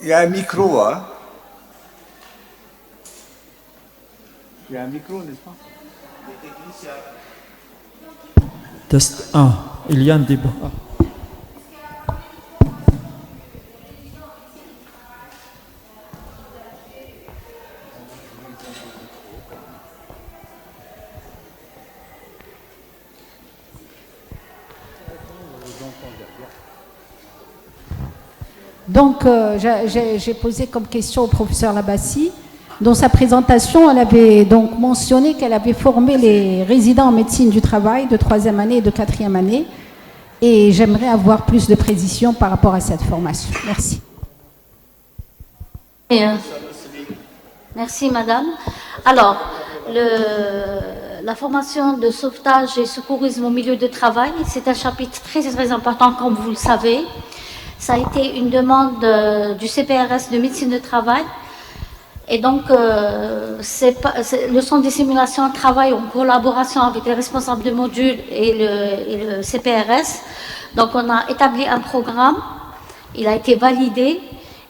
Il y a un micro, hein? Il y a un micro, n'est-ce pas? Test. Ah, il y a un débat. Ah. Donc, j'ai posé comme question au professeur Labassi. Dans sa présentation, elle avait donc mentionné qu'elle avait formé les résidents en médecine du travail de 3e année et de 4e année. Et j'aimerais avoir plus de précision par rapport à cette formation. Merci. Merci, madame. Alors, la formation de sauvetage et secourisme au milieu de travail, c'est un chapitre très, très important, comme vous le savez. Ça a été une demande du CPRS de médecine de travail. Et donc, le centre des simulations travaille en collaboration avec les responsables de module et le CPRS. Donc, on a établi un programme, il a été validé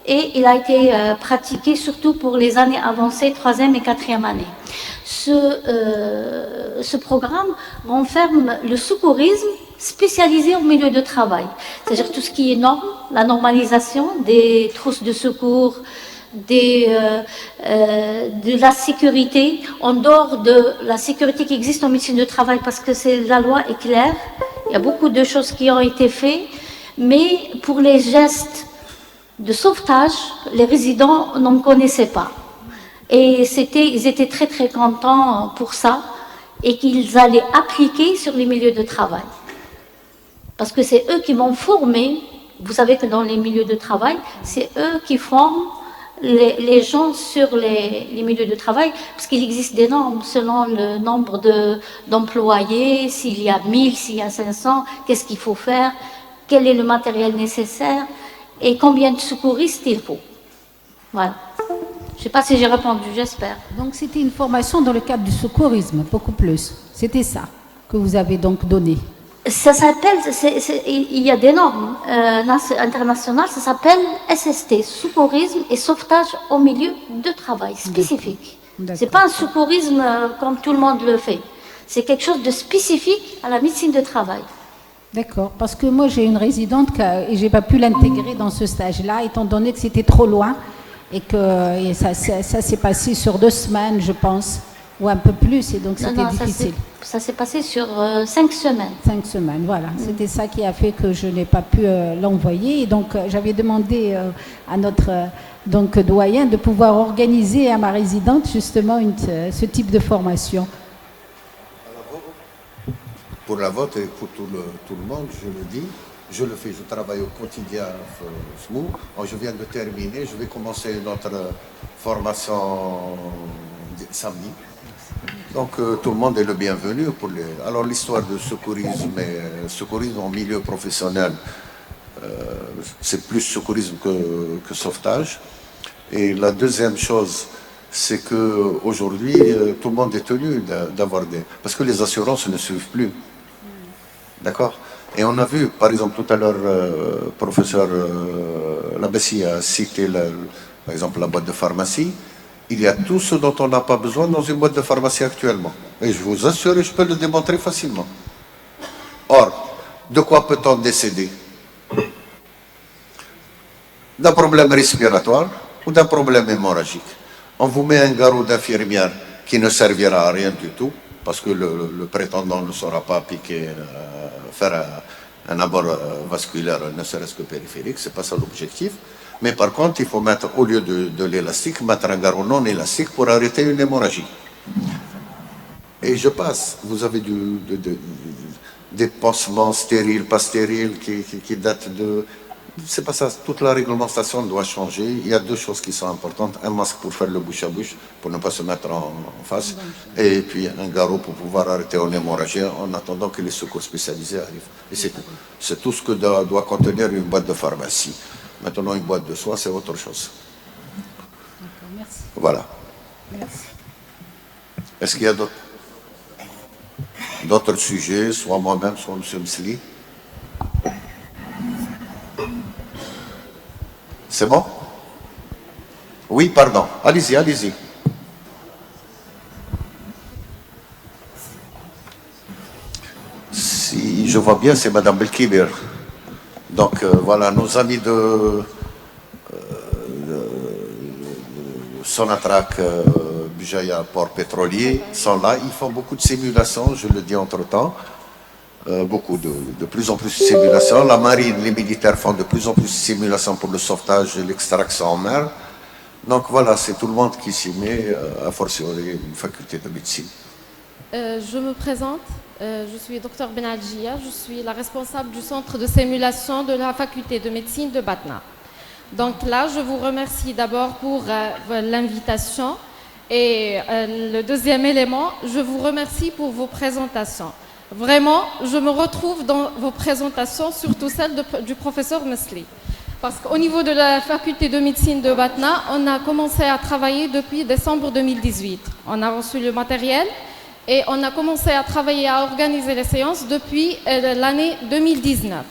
et il a été pratiqué surtout pour les années avancées, 3e et 4e année. Ce programme renferme le secourisme spécialisé au milieu de travail, c'est-à-dire tout ce qui est normes, la normalisation des trousses de secours, de la sécurité, en dehors de la sécurité qui existe en médecine de travail, parce que la loi est claire, il y a beaucoup de choses qui ont été faites, mais pour les gestes de sauvetage, les résidents n'en connaissaient pas. Et ils étaient très très contents pour ça, et qu'ils allaient appliquer sur les milieux de travail. Parce que c'est eux qui vont former, vous savez que dans les milieux de travail, c'est eux qui forment les gens sur les milieux de travail, parce qu'il existe des normes selon le nombre d'employés, s'il y a 1000, s'il y a 500, qu'est-ce qu'il faut faire, quel est le matériel nécessaire et combien de secouristes il faut. Voilà. Je ne sais pas si j'ai répondu, j'espère. Donc c'était une formation dans le cadre du secourisme, beaucoup plus. C'était ça que vous avez donc donné. Ça s'appelle, il y a des normes internationales, ça s'appelle SST, secourisme et sauvetage au milieu de travail, spécifique. C'est pas un secourisme comme tout le monde le fait. C'est quelque chose de spécifique à la médecine de travail. D'accord, parce que moi j'ai une résidente et j'ai pas pu l'intégrer dans ce stage-là, étant donné que c'était trop loin et que ça s'est passé sur 2 semaines, je pense, ou un peu plus, et donc c'était difficile. Ça s'est passé sur 5 semaines. 5 semaines, voilà. C'était ça qui a fait que je n'ai pas pu l'envoyer. Et donc, j'avais demandé à notre doyen de pouvoir organiser à ma résidente justement ce type de formation. Pour la vôtre et pour tout le monde, je le dis, je le fais, je travaille au quotidien SMU. Je viens de terminer, je vais commencer notre formation samedi. Donc tout le monde est le bienvenu. Alors l'histoire de secourisme en milieu professionnel, c'est plus secourisme que sauvetage. Et la deuxième chose, c'est qu'aujourd'hui, tout le monde est tenu d'avoir parce que les assurances ne suivent plus. D'accord? Et on a vu, par exemple, tout à l'heure, professeur Labassi a cité, par exemple, la boîte de pharmacie. Il y a tout ce dont on n'a pas besoin dans une boîte de pharmacie actuellement. Et je vous assure, je peux le démontrer facilement. Or, de quoi peut-on décéder? D'un problème respiratoire ou d'un problème hémorragique. On vous met un garrot d'infirmière qui ne servira à rien du tout, parce que le prétendant ne saura pas piquer, faire un abord vasculaire, ne serait-ce que périphérique, c'est pas ça l'objectif. Mais par contre, il faut mettre, au lieu de l'élastique, mettre un garrot non élastique pour arrêter une hémorragie. Et je passe, vous avez des pansements stériles, pas stériles, qui datent de... C'est pas ça, toute la réglementation doit changer. Il y a 2 choses qui sont importantes. Un masque pour faire le bouche à bouche, pour ne pas se mettre en face. Et puis un garrot pour pouvoir arrêter une hémorragie en attendant que les secours spécialisés arrivent. Et c'est tout. C'est tout ce que doit contenir une boîte de pharmacie. Maintenant, une boîte de soins, c'est autre chose. D'accord, merci. Voilà. Merci. Est-ce qu'il y a d'autres sujets, soit moi-même, soit M. Msli? C'est bon? Oui, pardon. Allez-y, allez-y. Si je vois bien, c'est Madame Belkibir. Donc voilà, nos amis de Sonatrach, Bijaya, port pétrolier, sont là. Ils font beaucoup de simulations, je le dis entre-temps. De plus en plus de simulations. La marine, les militaires font de plus en plus de simulations pour le sauvetage et l'extraction en mer. Donc voilà, c'est tout le monde qui s'y met, à fortiori une faculté de médecine. Je me présente, je suis Dr Benadjia, je suis la responsable du centre de simulation de la faculté de médecine de Batna. Donc là, je vous remercie d'abord pour l'invitation et le deuxième élément, je vous remercie pour vos présentations. Vraiment, je me retrouve dans vos présentations, surtout celle du professeur Mesli. Parce qu'au niveau de la faculté de médecine de Batna, on a commencé à travailler depuis décembre 2018. On a reçu le matériel et on a commencé à travailler, à organiser les séances depuis l'année 2019.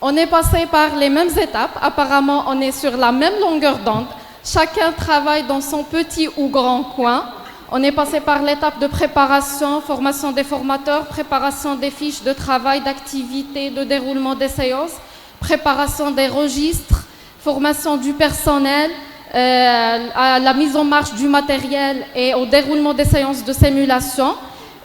On est passé par les mêmes étapes. Apparemment, on est sur la même longueur d'onde. Chacun travaille dans son petit ou grand coin. On est passé par l'étape de préparation, formation des formateurs, préparation des fiches de travail, d'activité, de déroulement des séances, préparation des registres, formation du personnel, à la mise en marche du matériel et au déroulement des séances de simulation.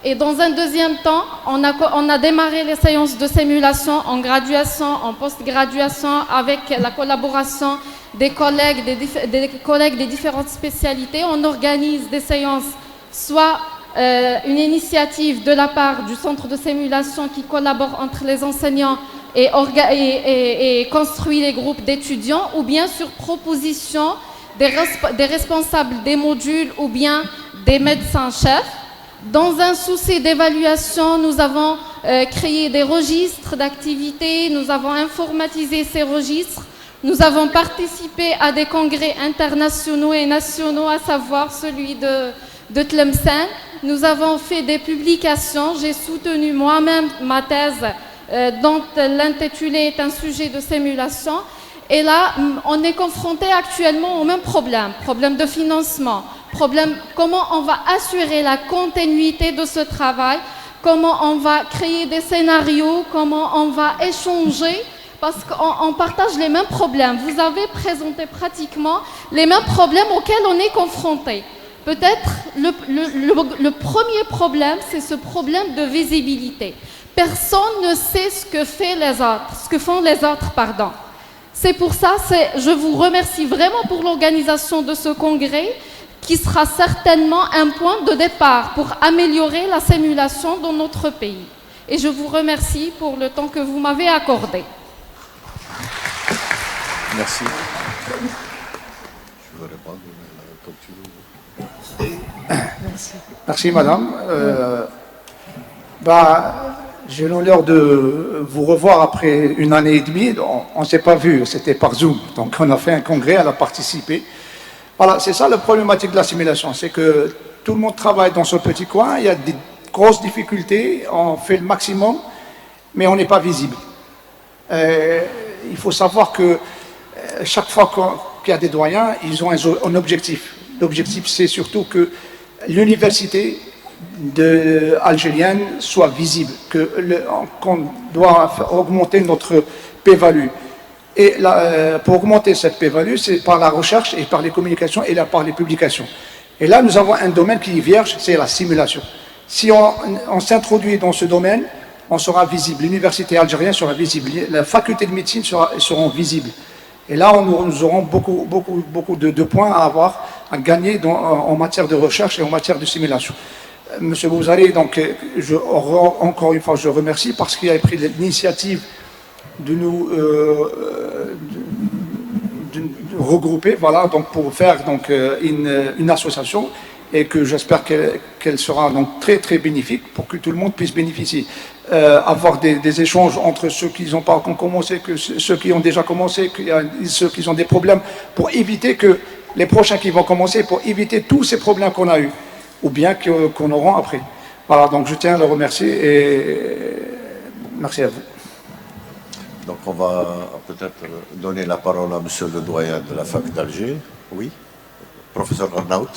Et dans un deuxième temps, on a démarré les séances de simulation en graduation, en post-graduation, avec la collaboration des collègues des différentes spécialités. On organise des séances, soit une initiative de la part du centre de simulation qui collabore entre les enseignants et construit les groupes d'étudiants, ou bien sur proposition des responsables des modules ou bien des médecins-chefs. Dans un souci d'évaluation, nous avons créé des registres d'activités, nous avons informatisé ces registres, nous avons participé à des congrès internationaux et nationaux, à savoir celui de Tlemcen. Nous avons fait des publications, j'ai soutenu moi-même ma thèse dont l'intitulé est un sujet de simulation. Et là, on est confronté actuellement au même problème de financement, comment on va assurer la continuité de ce travail, comment on va créer des scénarios, comment on va échanger, parce qu'on partage les mêmes problèmes. Vous avez présenté pratiquement les mêmes problèmes auxquels on est confronté. Peut-être le premier problème, c'est ce problème de visibilité. Personne ne sait ce que font les autres, pardon. C'est pour ça, je vous remercie vraiment pour l'organisation de ce congrès qui sera certainement un point de départ pour améliorer la simulation dans notre pays. Et je vous remercie pour le temps que vous m'avez accordé. Merci. Je veux répondre comme tu veux. Merci, madame. J'ai l'honneur de vous revoir après une année et demie. On ne s'est pas vu, c'était par Zoom. Donc, on a fait un congrès, elle a participé. Voilà, c'est ça la problématique de la simulation. C'est que tout le monde travaille dans ce petit coin. Il y a des grosses difficultés. On fait le maximum, mais on n'est pas visible. Il faut savoir que chaque fois qu'il y a des doyens, ils ont un objectif. L'objectif, c'est surtout que l'université algérienne soit visible, qu'on doit augmenter notre P-value. Et pour augmenter cette P-value, c'est par la recherche et par les communications et par les publications. Et là, nous avons un domaine qui est vierge, c'est la simulation. Si on s'introduit dans ce domaine, on sera visible. L'université algérienne sera visible. La faculté de médecine seront visibles. Et là, nous aurons beaucoup de points à gagner en matière de recherche et en matière de simulation. Monsieur Bouzari, donc, encore une fois, je remercie parce qu'il a pris l'initiative de nous regrouper, voilà, donc pour faire donc une association, et que j'espère qu'elle sera donc très très bénéfique pour que tout le monde puisse bénéficier, avoir des échanges entre ceux qui n'ont pas commencé, que ceux qui ont déjà commencé, ceux qui ont des problèmes, pour éviter que les prochains qui vont commencer, pour éviter tous ces problèmes qu'on a eu ou bien qu'on aura après. Voilà, donc je tiens à le remercier et merci à vous. Donc on va peut-être donner la parole à monsieur le doyen de la fac d'Alger. Oui. professeur Arnaout.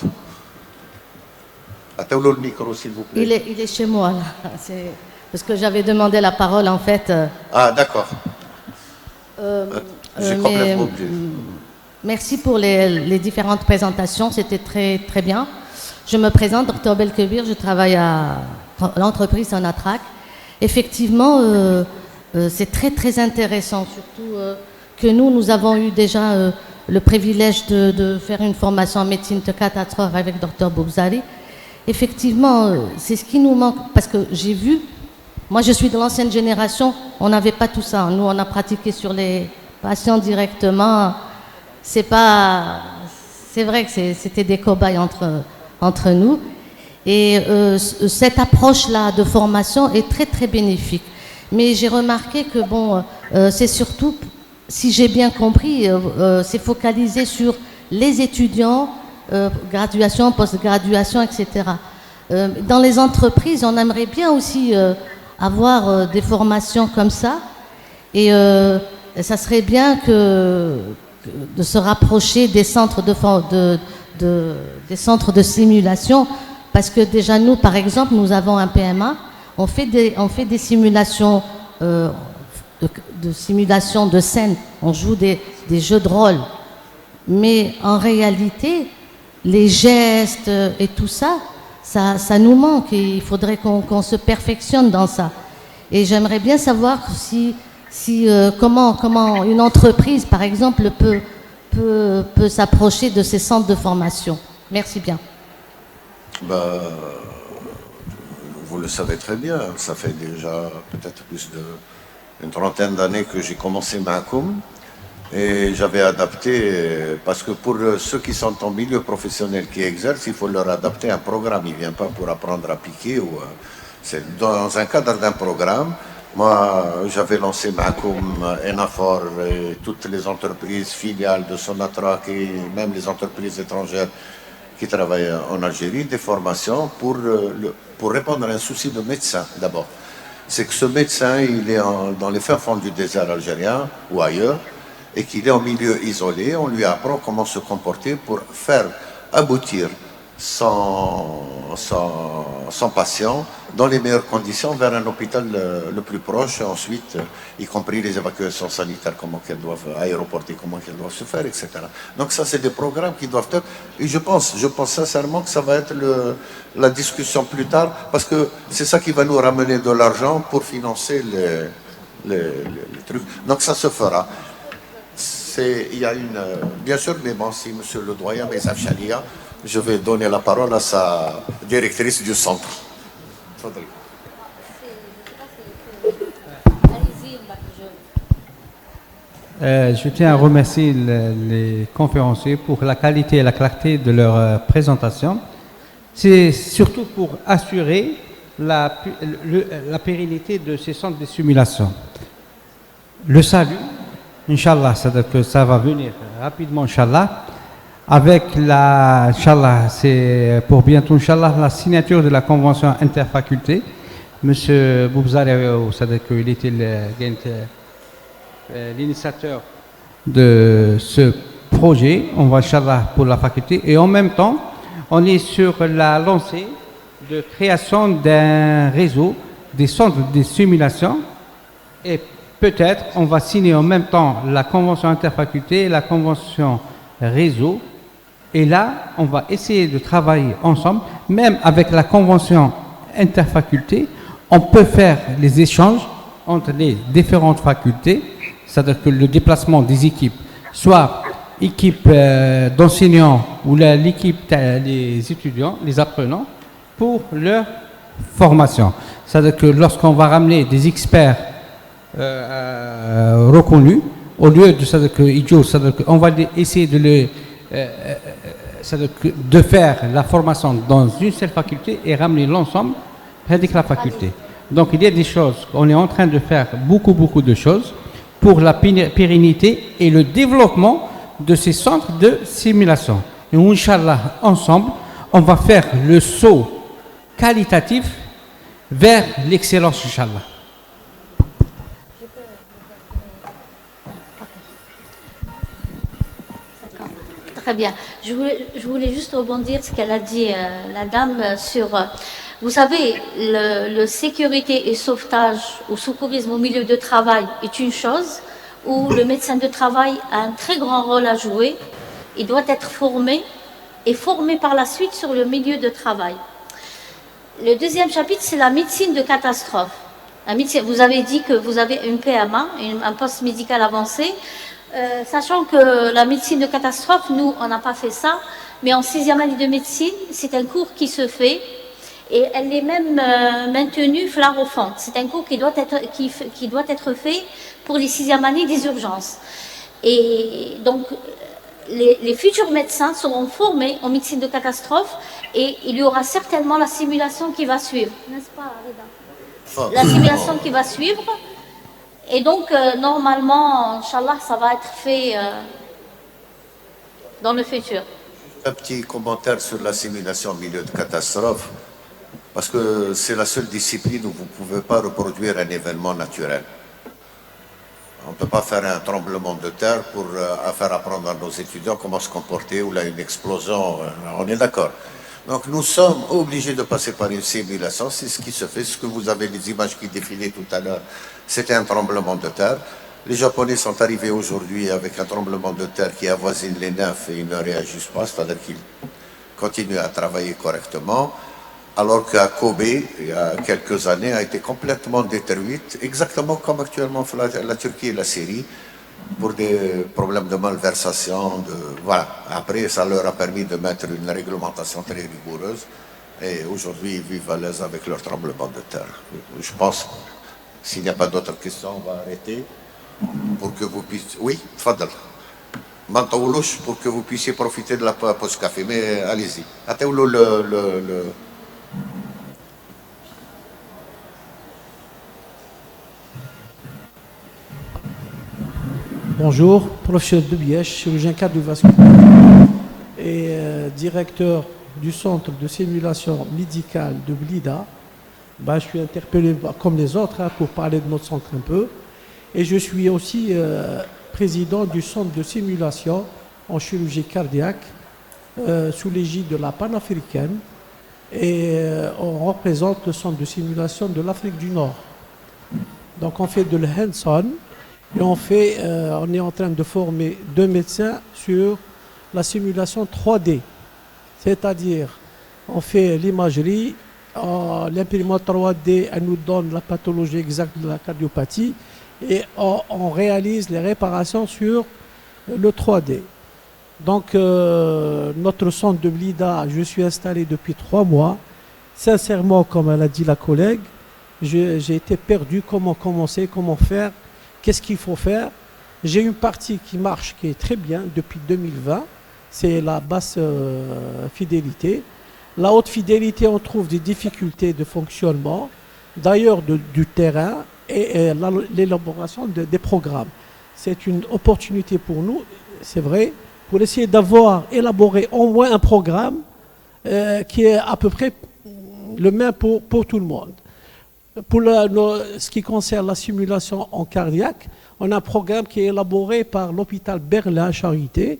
Attends-le le micro, s'il vous plaît. Il est chez moi, là. Parce que j'avais demandé la parole, en fait. Ah, d'accord. J'ai complètement oublié. Merci pour les différentes présentations, c'était très, très bien. Je me présente, Dr Belkebir, je travaille à l'entreprise Sonatrach. Effectivement, c'est très, très intéressant, surtout que nous avons eu déjà le privilège de faire une formation en médecine de 4 heures avec Dr Boubzali. Effectivement, c'est ce qui nous manque, parce que j'ai vu, moi je suis de l'ancienne génération, on n'avait pas tout ça. Nous, on a pratiqué sur les patients directement. C'est vrai que c'était des cobayes entre nous. Et cette approche-là de formation est très, très bénéfique. Mais j'ai remarqué que, bon, c'est surtout, si j'ai bien compris, c'est focalisé sur les étudiants, graduation, post-graduation, etc. Dans les entreprises, on aimerait bien aussi avoir des formations comme ça. Et ça serait bien de se rapprocher des centres des centres de simulation, parce que déjà nous, par exemple, nous avons un PMA, on fait des simulations de simulation de scène, on joue des jeux de rôle, mais en réalité, les gestes et tout ça, ça nous manque et il faudrait qu'on se perfectionne dans ça. Et j'aimerais bien savoir comment une entreprise, par exemple, peut s'approcher de ces centres de formation. Merci bien. Vous le savez très bien, ça fait déjà peut-être plus d'une trentaine d'années que j'ai commencé Mahakoum et j'avais adapté, parce que pour ceux qui sont en milieu professionnel, qui exercent, il faut leur adapter un programme. Ils ne viennent pas pour apprendre à piquer, c'est dans un cadre d'un programme. Moi, j'avais lancé Mahakoum, Enafor, et toutes les entreprises filiales de Sonatrach et même les entreprises étrangères qui travaillent en Algérie, des formations pour répondre à un souci de médecin d'abord. C'est que ce médecin, il est dans les fins fonds du désert algérien ou ailleurs, et qu'il est en milieu isolé. On lui apprend comment se comporter pour faire aboutir son patient dans les meilleures conditions vers un hôpital le plus proche, et ensuite, y compris les évacuations sanitaires, comment qu'elles doivent aéroporter, comment qu'elles doivent se faire, etc. Donc ça, c'est des programmes qui doivent être, et je pense sincèrement que ça va être la discussion plus tard, parce que c'est ça qui va nous ramener de l'argent pour financer les trucs. Donc ça se fera. Il y a bien sûr, mais bon, si monsieur le doyen, Mezaf Chalia, je vais donner la parole à sa directrice du centre. Je tiens à remercier les conférenciers pour la qualité et la clarté de leur présentation. C'est surtout pour assurer la pérennité de ces centres de simulation. Le salut, Inch'Allah, c'est-à-dire que ça va venir rapidement, Inch'Allah, avec Inch'Allah, c'est pour bientôt, Inch'Allah, la signature de la convention interfaculté. Monsieur Boubzali, c'est-à-dire qu'il était l'initiateur de ce projet, on va, Inch'Allah, pour la faculté, et en même temps, on est sur la lancée de création d'un réseau des centres de simulation, et peut-être on va signer en même temps la convention interfaculté et la convention réseau. Et là, on va essayer de travailler ensemble, même avec la convention interfaculté, on peut faire les échanges entre les différentes facultés, c'est-à-dire que le déplacement des équipes, soit équipe d'enseignants ou l'équipe des étudiants, les apprenants, pour leur formation. C'est-à-dire que lorsqu'on va ramener des experts reconnus, au lieu de c'est-à-dire qu'on va essayer de faire la formation dans une seule faculté et ramener l'ensemble avec la faculté. Donc il y a des choses, on est en train de faire beaucoup de choses pour la pérennité et le développement de ces centres de simulation. Et Inch'Allah, ensemble, on va faire le saut qualitatif vers l'excellence, Inch'Allah. Très bien. Je voulais juste rebondir ce qu'elle a dit, la dame, sur... vous savez, le sécurité et sauvetage ou secourisme au milieu de travail est une chose où le médecin de travail a un très grand rôle à jouer. Il doit être formé et formé par la suite sur le milieu de travail. Le deuxième chapitre, c'est la médecine de catastrophe. Vous avez dit que vous avez une PMA, un poste médical avancé. Sachant que la médecine de catastrophe, nous, on n'a pas fait ça, mais en 6e année de médecine, c'est un cours qui se fait et elle est même maintenue flagrofante. C'est un cours qui doit être fait pour les 6e années des urgences. Et donc, les futurs médecins seront formés en médecine de catastrophe et il y aura certainement la simulation qui va suivre. N'est-ce pas, Rida? La simulation qui va suivre. Et donc, normalement, Inch'Allah, ça va être fait dans le futur. Un petit commentaire sur la simulation au milieu de catastrophe, parce que c'est la seule discipline où vous ne pouvez pas reproduire un événement naturel. On ne peut pas faire un tremblement de terre pour faire apprendre à nos étudiants comment se comporter ou là une explosion, on est d'accord. Donc nous sommes obligés de passer par une simulation, c'est ce qui se fait, ce que vous avez les images qui défilaient tout à l'heure, c'était un tremblement de terre. Les Japonais sont arrivés aujourd'hui avec un tremblement de terre qui avoisine les 9 et ils ne réagissent pas, c'est-à-dire qu'ils continuent à travailler correctement, alors qu'à Kobe, il y a quelques années, a été complètement détruite, exactement comme actuellement la Turquie et la Syrie, pour des problèmes de malversation, voilà. Après, ça leur a permis de mettre une réglementation très rigoureuse. Et aujourd'hui, ils vivent à l'aise avec leur tremblement de terre. Je pense, s'il n'y a pas d'autres questions, on va arrêter pour que vous puissiez... Oui, Fadal. Mantoulouch, pour que vous puissiez profiter de la pause café. Mais allez-y. Attends-le le... Bonjour, professeur Debièche, chirurgien cardiovasculaire et directeur du centre de simulation médicale de Blida. Je suis interpellé comme les autres pour parler de notre centre un peu. Et je suis aussi président du centre de simulation en chirurgie cardiaque sous l'égide de la panafricaine. Et on représente le centre de simulation de l'Afrique du Nord. Donc on fait de le hands-on. Et on est en train de former 2 médecins sur la simulation 3D. C'est-à-dire, on fait l'imagerie, l'imprimante 3D, elle nous donne la pathologie exacte de la cardiopathie et on réalise les réparations sur le 3D. Donc, notre centre de Blida, je suis installé depuis 3 mois. Sincèrement, comme elle a dit la collègue, j'ai été perdu, comment commencer, comment faire. Qu'est-ce qu'il faut faire? J'ai une partie qui marche, qui est très bien depuis 2020. C'est la basse fidélité. La haute fidélité, on trouve des difficultés de fonctionnement, d'ailleurs du terrain et l'élaboration des programmes. C'est une opportunité pour nous, c'est vrai, pour essayer d'avoir élaboré au moins un programme qui est à peu près le même pour tout le monde. Pour ce qui concerne la simulation en cardiaque, on a un programme qui est élaboré par l'hôpital Berlin-Charité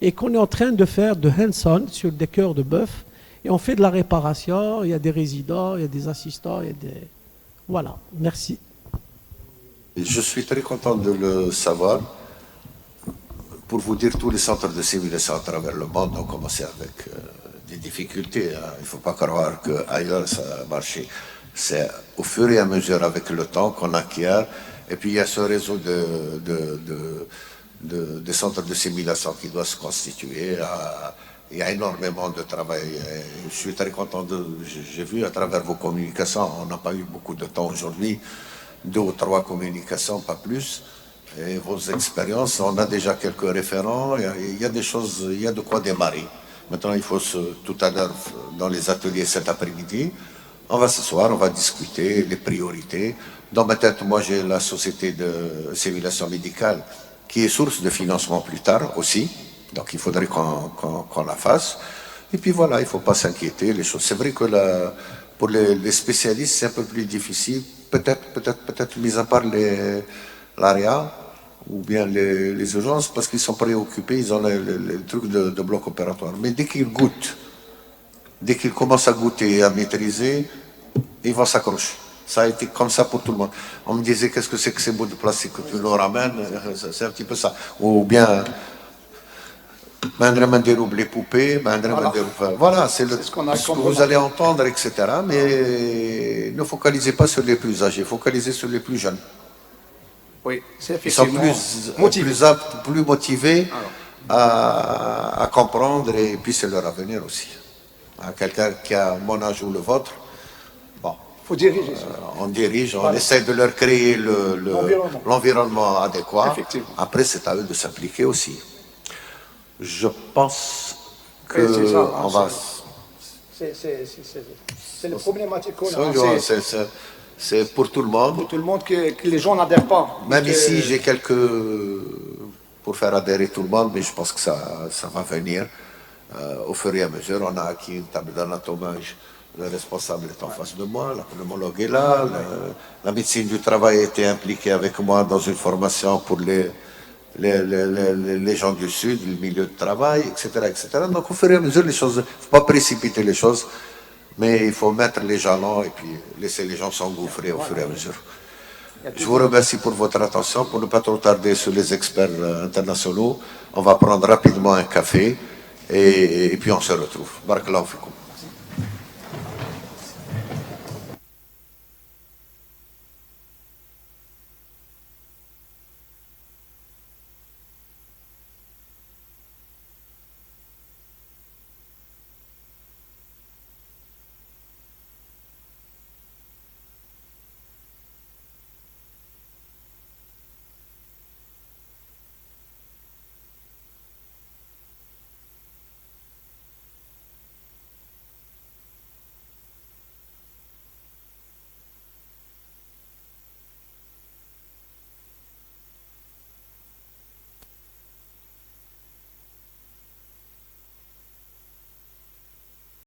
et qu'on est en train de faire de hands-on sur des cœurs de bœuf. Et on fait de la réparation, il y a des résidents, il y a des assistants, il y a des... Voilà, merci. Je suis très content de le savoir. Pour vous dire, tous les centres de simulation à travers le monde ont commencé avec des difficultés. Hein. Il ne faut pas croire qu'ailleurs ça a marché. C'est au fur et à mesure avec le temps qu'on acquiert. Et puis il y a ce réseau de centres de simulation qui doit se constituer. Il y a énormément de travail. Je suis très content j'ai vu à travers vos communications, on n'a pas eu beaucoup de temps aujourd'hui, 2 ou 3 communications, pas plus. Et vos expériences, on a déjà quelques référents, il y a des choses, il y a de quoi démarrer. Maintenant, il faut tout à l'heure, dans les ateliers cet après-midi, on va s'asseoir, on va discuter les priorités. Dans ma tête, moi, j'ai la société de simulation médicale qui est source de financement plus tard aussi. Donc, il faudrait qu'on la fasse. Et puis voilà, il ne faut pas s'inquiéter. Les choses. C'est vrai que pour les spécialistes, c'est un peu plus difficile. Peut-être, mis à part l'ARIA, ou bien les urgences, parce qu'ils sont préoccupés, ils ont les trucs de bloc opératoire. Mais dès qu'ils goûtent, dès qu'ils commencent à goûter et à maîtriser, ils vont s'accrocher. Ça a été comme ça pour tout le monde. On me disait, qu'est-ce que c'est que ces bouts de plastique que tu nous ramènes? C'est un petit peu ça. Ou bien, les poupées, voilà, c'est ce que vous allez entendre, etc. Mais ne focalisez pas sur les plus âgés, focalisez sur les plus jeunes. Oui, c'est Ils sont effectivement plus aptes, plus motivés à comprendre, et puis c'est leur avenir aussi. Quelqu'un qui a mon âge ou le vôtre, bon, faut diriger. on dirige, on essaie de leur créer l'environnement adéquat. Après, c'est à eux de s'impliquer aussi. Je pense que on va. C'est le problématique qu'on a. C'est pour tout le monde. Pour tout le monde que les gens n'adhèrent pas. Même ici, j'ai quelques pour faire adhérer tout le monde, mais je pense que ça va venir au fur et à mesure. On a acquis une table d'anatomage. Le responsable est en face de moi, la pneumologue est là, la médecine du travail a été impliquée avec moi dans une formation pour les gens du Sud, le milieu de travail, etc., etc. Donc au fur et à mesure, les choses, il ne faut pas précipiter les choses, mais il faut mettre les jalons et puis laisser les gens s'engouffrer au fur et à mesure. Je vous remercie pour votre attention. Pour ne pas trop tarder sur les experts internationaux, on va prendre rapidement un café et puis on se retrouve. Barakallahu fikoum.